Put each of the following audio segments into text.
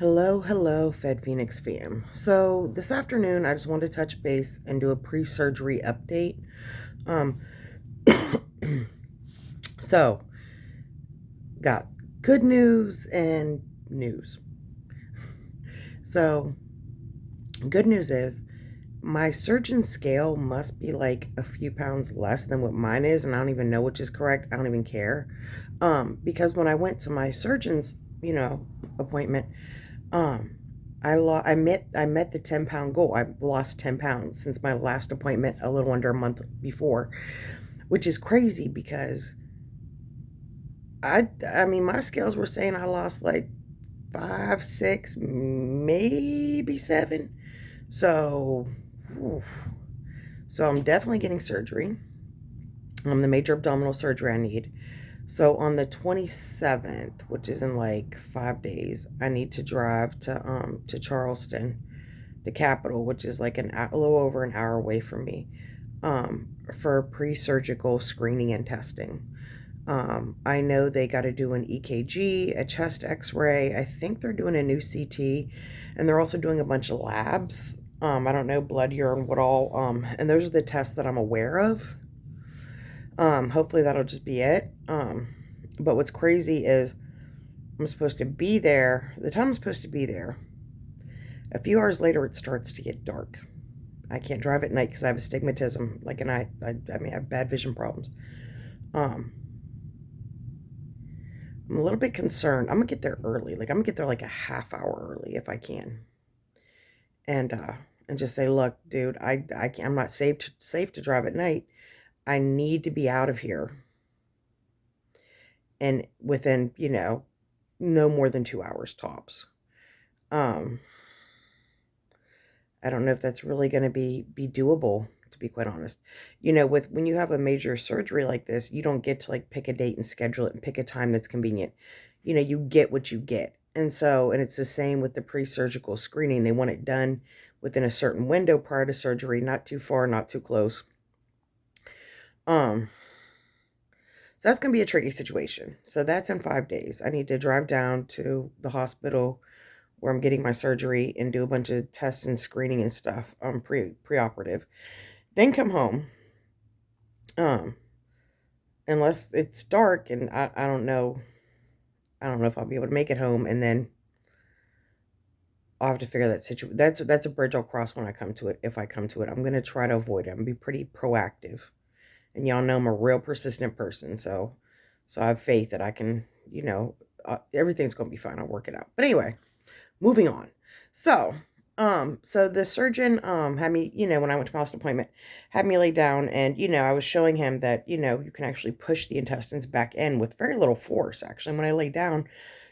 Hello, FedPhoenix fam. So this afternoon, I just wanted to touch base and do a pre-surgery update. Um, so got good news and news. So good news is my surgeon scale must be like a few pounds less than what mine is, and I don't even know which is correct. I don't even care. Because when I went to my surgeon's, appointment, Um, I met the 10-pound goal. I've lost 10 pounds since my last appointment a little under a month before, which is crazy because I mean my scales were saying I lost like 5, 6, maybe 7. So, oof. So I'm definitely getting surgery. The major abdominal surgery I need. So on the 27th, which is in like 5 days, I need to drive to Charleston, the capital, which is like a little over an hour away from me, for pre-surgical screening and testing. I know they got to do an EKG, a chest X-ray. I think they're doing a new CT, and they're also doing a bunch of labs. I don't know, blood, urine, what all. And those are the tests that I'm aware of. Hopefully that'll just be it. But what's crazy is I'm supposed to be there. The time I'm supposed to be there. A few hours later, it starts to get dark. I can't drive at night because I have astigmatism. Like, and I have bad vision problems. Um, I'm a little bit concerned. I'm gonna get there early. Like, I'm gonna get there like a half hour early if I can, and uh, and just say, look, dude, I'm not safe to drive at night. I need to be out of here, and within no more than 2 hours tops. Um, I don't know if that's really going to be doable, to be quite honest. With when you have a major surgery like this, you don't get to like pick a date and schedule it and pick a time that's convenient. You get what you get. And it's the same with the pre-surgical screening. They want it done within a certain window prior to surgery, not too far, not too close. Um, so that's going to be a tricky situation. So that's in 5 days. I need to drive down to the hospital where I'm getting my surgery and do a bunch of tests and screening and stuff, preoperative. Then come home, um, unless it's dark and I don't know. I don't know if I'll be able to make it home, and then I'll have to figure that situation. That's a bridge I'll cross when I come to it. If I come to it, I'm gonna try to avoid it. I'm gonna be pretty proactive, and y'all know I'm a real persistent person, so I have faith that I can. Everything's gonna be fine. I'll work it out. But anyway, moving on. So the surgeon had me, when I went to my last appointment, had me lay down, and I was showing him that you can actually push the intestines back in with very little force. Actually, when I lay down,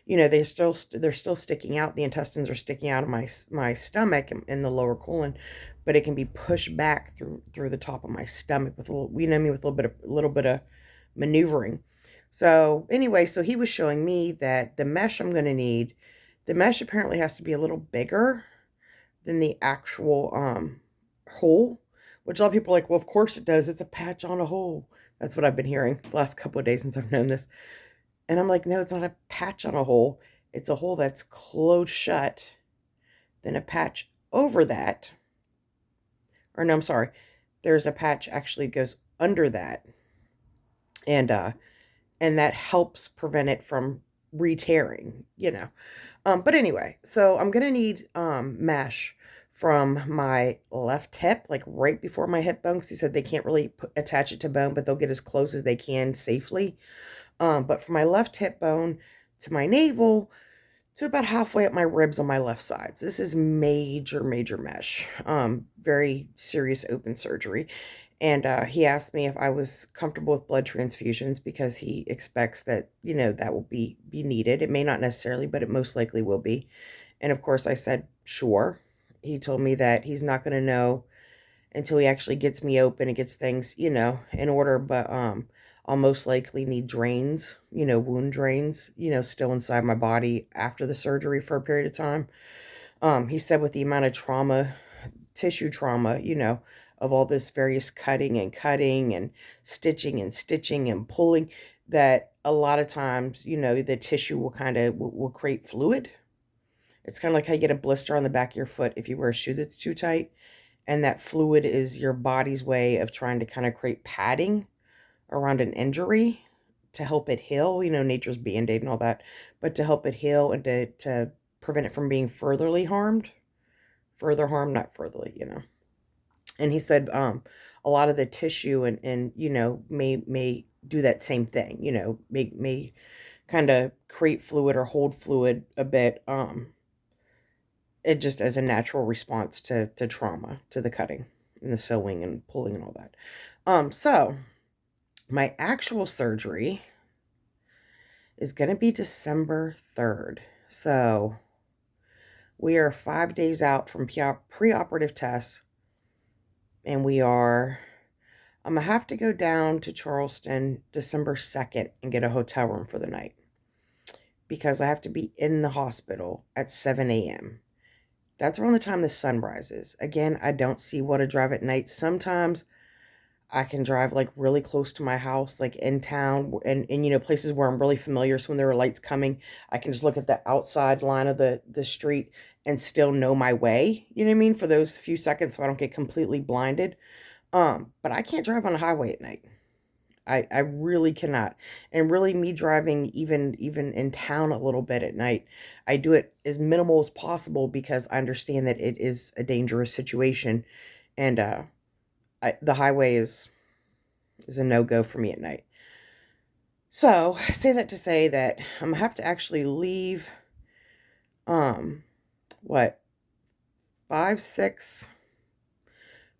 they're still sticking out. The intestines are sticking out of my stomach and the lower colon, but it can be pushed back through the top of my stomach with a little, with a little bit of maneuvering. So anyway, so he was showing me that the mesh I'm going to need. The mesh apparently has to be a little bigger than the actual hole, which a lot of people are like, well, of course it does. It's a patch on a hole. That's what I've been hearing the last couple of days since I've known this. And I'm like, no, it's not a patch on a hole. It's a hole that's closed shut. Then a patch over that. Or no, I'm sorry. There's a patch actually goes under that. And and that helps prevent it from re-tearing. But anyway, so I'm gonna need mesh from my left hip, like right before my hip bone, because he said they can't really attach it to bone, but they'll get as close as they can safely. But from my left hip bone to my navel to about halfway up my ribs on my left side. So this is major, major mesh. Very serious open surgery. And he asked me if I was comfortable with blood transfusions because he expects that, that will be needed. It may not necessarily, but it most likely will be. And of course I said, sure. He told me that he's not going to know until he actually gets me open and gets things, in order. But I'll most likely need drains, wound drains, still inside my body after the surgery for a period of time. He said with the amount of trauma, tissue trauma, of all this various cutting and stitching and pulling, that a lot of times, the tissue will kind of will create fluid. It's kind of like how you get a blister on the back of your foot if you wear a shoe that's too tight. And that fluid is your body's way of trying to kind of create padding around an injury to help it heal. Nature's band-aid and all that, but to help it heal and to prevent it from being furtherly harmed. Further harm, not furtherly. And he said a lot of the tissue and may do that same thing, may kind of create fluid or hold fluid a bit, it just as a natural response to trauma, to the cutting and the sewing and pulling and all that. So my actual surgery is going to be December 3rd. So we are 5 days out from preoperative tests, and I'm going to have to go down to Charleston December 2nd and get a hotel room for the night because I have to be in the hospital at 7 a.m. That's around the time the sun rises. Again, I don't see what to drive at night. Sometimes I can drive like really close to my house, like in town and places where I'm really familiar. So when there are lights coming, I can just look at the outside line of the street and still know my way, you know what I mean? For those few seconds so I don't get completely blinded. But I can't drive on a highway at night. I really cannot. And really me driving even in town a little bit at night, I do it as minimal as possible because I understand that it is a dangerous situation. And the highway is a no-go for me at night. So I say that to say that I'm gonna have to actually leave what 5, 6,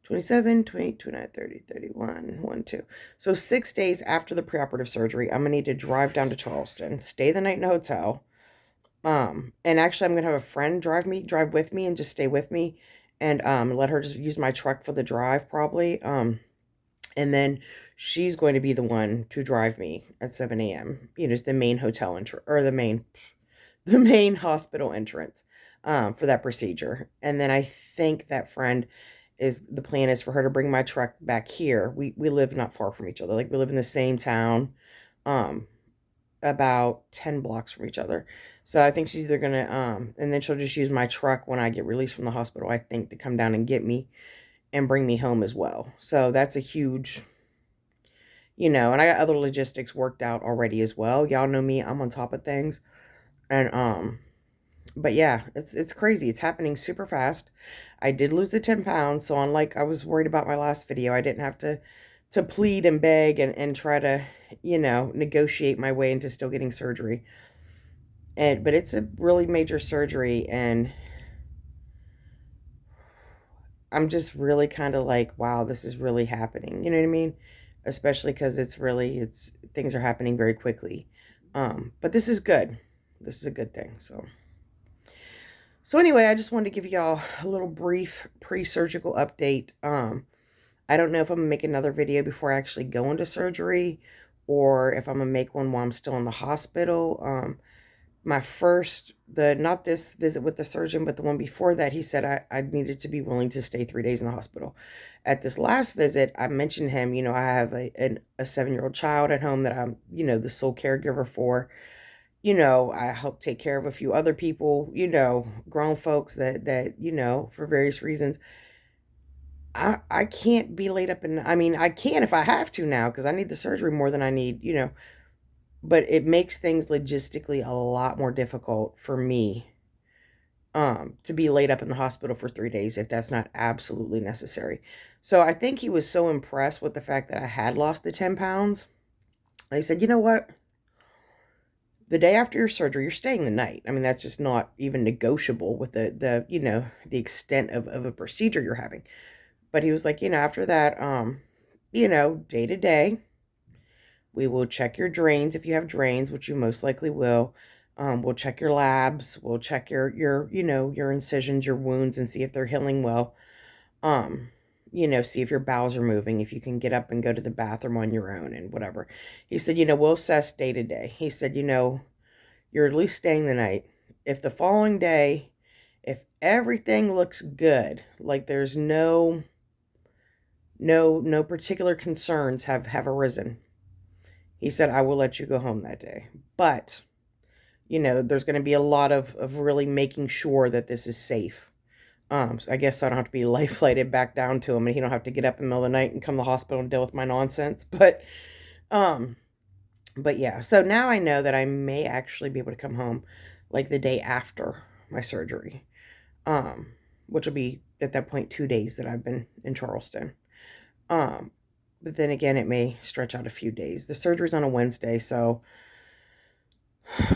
27, 28, 29, 30, 31, 1, 2. So 6 days after the preoperative surgery, I'm gonna need to drive down to Charleston, stay the night in a hotel. And actually I'm gonna have a friend drive with me and just stay with me and let her just use my truck for the drive probably. And then she's going to be the one to drive me at 7 a.m. To the main hotel entrance or the main hospital entrance for that procedure. And then I think that the plan is for her to bring my truck back here. We live not far from each other. Like we live in the same town, about 10 blocks from each other. So I think she's either gonna and then she'll just use my truck when I get released from the hospital, I think, to come down and get me and bring me home as well. So that's a huge, and I got other logistics worked out already as well. Y'all know me, I'm on top of things. And but yeah, it's crazy. It's happening super fast. I did lose the 10 pounds, so unlike I was worried about my last video, I didn't have to plead and beg and try to, negotiate my way into still getting surgery. But it's a really major surgery, and I'm just really kind of like, wow, this is really happening. You know what I mean? Especially because it's things are happening very quickly. But this is good. This is a good thing. So anyway, I just wanted to give y'all a little brief pre-surgical update. I don't know if I'm gonna make another video before I actually go into surgery, or if I'm gonna make one while I'm still in the hospital. Not this visit with the surgeon, but the one before that, he said I needed to be willing to stay 3 days in the hospital. At this last visit, I mentioned him, I have a 7-year-old child at home that I'm, the sole caregiver for. I help take care of a few other people, grown folks that, for various reasons. I can't be laid up I mean, I can if I have to now because I need the surgery more than I need, but it makes things logistically a lot more difficult for me to be laid up in the hospital for 3 days if that's not absolutely necessary. So I think he was so impressed with the fact that I had lost the 10 pounds. And he said, you know what? The day after your surgery, you're staying the night. I mean, that's just not even negotiable with the extent of a procedure you're having. But he was like, after that, day to day, we will check your drains if you have drains, which you most likely will. We'll check your labs. We'll check your incisions, your wounds, and see if they're healing well. See if your bowels are moving, if you can get up and go to the bathroom on your own and whatever. He said, we'll assess day to day. He said, you're at least staying the night. If the following day, if everything looks good, like there's no particular concerns have arisen, he said, I will let you go home that day. But There's going to be a lot of really making sure that this is safe. So I guess I don't have to be life flighted back down to him, and he don't have to get up in the middle of the night and come to the hospital and deal with my nonsense. Um, but yeah, so now I know that I may actually be able to come home like the day after my surgery, um, which will be at that point 2 days that I've been in Charleston. Um, but then again, it may stretch out a few days. The surgery's on a Wednesday, so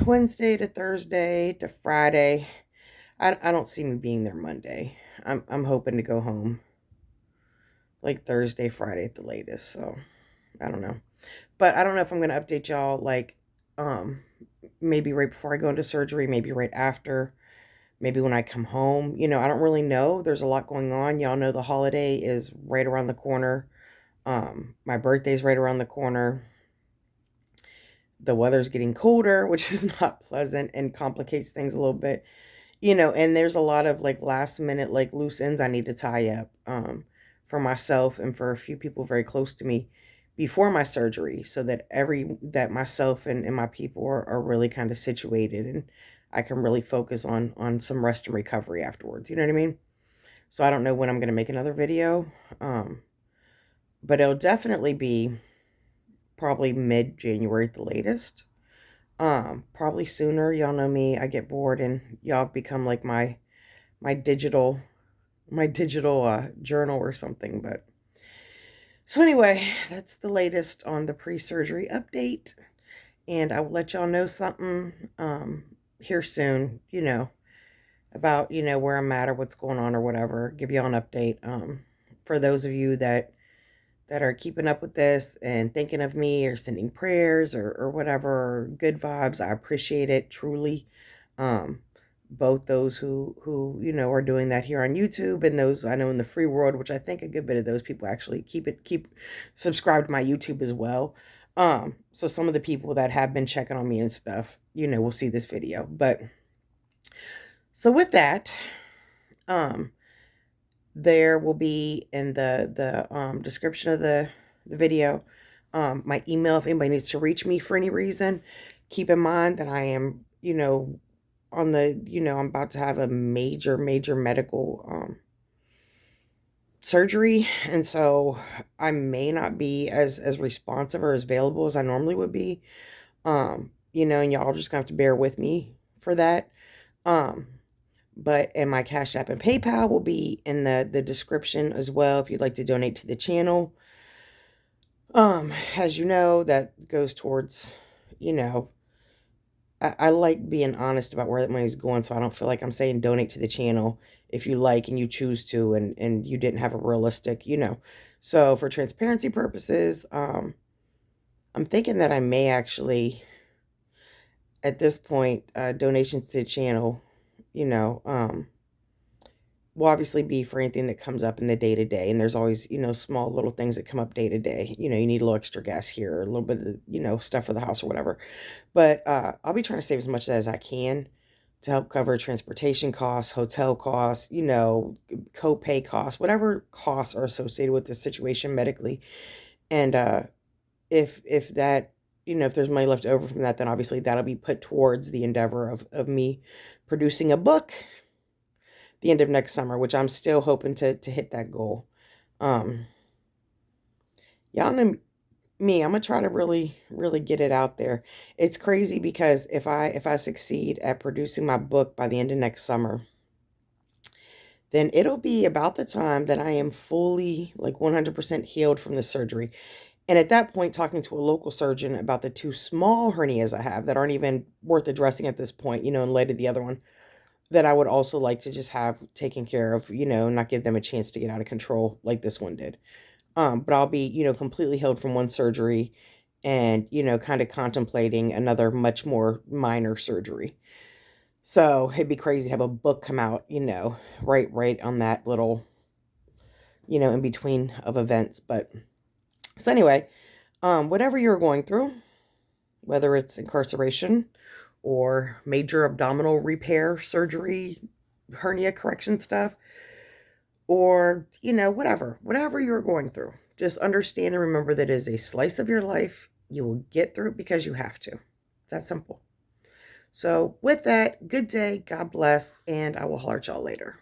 Wednesday to Thursday to Friday. I don't see me being there Monday. I'm hoping to go home like Thursday, Friday at the latest. So I don't know. But I don't know if I'm gonna update y'all like um maybe right before I go into surgery, maybe right after, maybe when I come home. I don't really know. There's a lot going on. Y'all know the holiday is right around the corner. My birthday's right around the corner. The weather's getting colder, which is not pleasant and complicates things a little bit. And there's a lot of like last minute like loose ends I need to tie up for myself and for a few people very close to me before my surgery, so that myself and my people are really kind of situated, and I can really focus on some rest and recovery afterwards. You know what I mean? So I don't know when I'm gonna make another video. But it'll definitely be probably mid-January at the latest. Probably sooner. Y'all know me. I get bored, and y'all have become like my digital journal or something. But so anyway, that's the latest on the pre-surgery update, and I will let y'all know something here soon. About where I'm at or what's going on or whatever. Give y'all an update. For those of you that are keeping up with this and thinking of me or sending prayers or whatever, or good vibes. I appreciate it truly. Um, both those who are doing that here on YouTube, and those I know in the free world, which I think a good bit of those people actually keep subscribed to my YouTube as well. So some of the people that have been checking on me and stuff, will see this video. But so with that, um, there will be in the description of the video my email if anybody needs to reach me for any reason. Keep in mind that I am on the I'm about to have a major medical surgery, and so I may not be as responsive or as available as I normally would be. And y'all just gonna have to bear with me for that. um and my Cash App and PayPal will be in the description as well if you'd like to donate to the channel. As you know, that goes towards, you know, I like being honest about where that money's going, so I don't feel like I'm saying donate to the channel if you like and you choose to, and you didn't have a realistic. So for transparency purposes, I'm thinking that I may actually, at this point, donations to the channel, you know, will obviously be for anything that comes up in the day to day. And there's always, small little things that come up day to day. You need a little extra gas here, or a little bit of, stuff for the house or whatever. But I'll be trying to save as much as I can to help cover transportation costs, hotel costs, co-pay costs, whatever costs are associated with the situation medically. And if that, if there's money left over from that, then obviously that'll be put towards the endeavor of me producing a book the end of next summer, which I'm still hoping to hit that goal. Um, y'all know me, I'm gonna try to really get it out there. It's crazy because if I succeed at producing my book by the end of next summer, then it'll be about the time that I am fully like 100% healed from the surgery. And at that point, talking to a local surgeon about the two small hernias I have that aren't even worth addressing at this point, in light of the other one, that I would also like to just have taken care of, not give them a chance to get out of control like this one did. But I'll be, completely healed from one surgery and, kind of contemplating another much more minor surgery. So it'd be crazy to have a book come out, right on that little, in between of events. But so anyway, whatever you're going through, whether it's incarceration or major abdominal repair surgery, hernia correction stuff, or, whatever you're going through, just understand and remember that it is a slice of your life. You will get through it because you have to. It's that simple. So with that, good day, God bless, and I will holler at y'all later.